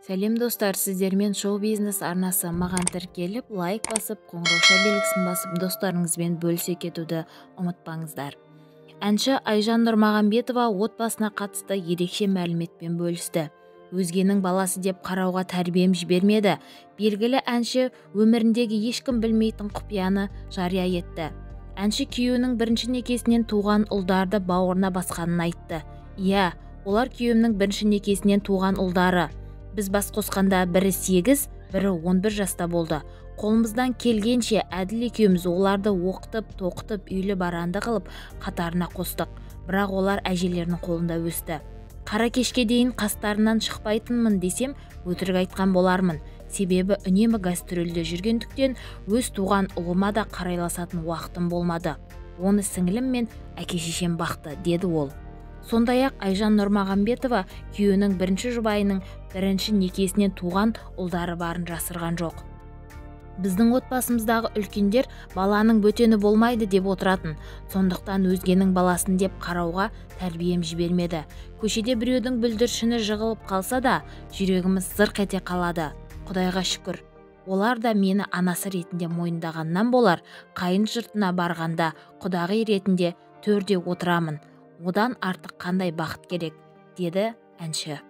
Сәлем достар, сіздермен шоу-бизнес арнасы маған тіркеліп, лайк басып, қоңырауша белгісін басып, достарыңызбен бөлісе кетуді ұмытпаңыздар. Әнші Айжан Нұрмағамбетова отбасына қатысты ерекше мәліметпен бөлісті. Өзгенің баласы деп қарауға тәрбием жібермеді. Белгілі әнші өміріндегі ешкім білмейтін құпияны жария етті. Әнші күйеуінің бірінші некесінен туған ұлдарды бауырына басқанын айтты. Иә, олар күйеуімнің бірінші некесінен туған ұлдары. Біз бас қосқанда бірі 8, бірі 11 жаста болды. Қолымыздан келгенше әділ екеуміз оларды оқытып, тоқытып, үйлі баранды қылып қатарына қостық. Бірақ олар әжелерінің қолында өсті. Қара кешке дейін қастарынан шықпайтынмын десем, өтірік айтқан болармын. Себебі үнемі гастрольде жүргендіктен өз туған ұлыма да қарайласатын уақытым болмады. Оны сіңілім мен әке-шешем бақты, деді ол. Сондай-ақ Айжан Нұрмағамбетова күйеуінің бірінші жұбайының бірінші некесінен туған ұлдары барын жасырған жоқ. Біздің отбасымыздағы үлкендер баланың бөтені болмайды деп отыратын. Сондықтан өзгенің баласын деп қарауға тәрбием жібермеді. Көшеде біреудің бүлдіршіні жығылып қалса да, жүрегіміз зырқ ете қалады. Құдайға шүкір. Олар да мені анасы ретінде мойындағаннан болар. Қайын жұртына барғанда құдағи ретінде төрде отырамын. Одан артық қандай бақыт керек, деді әнші.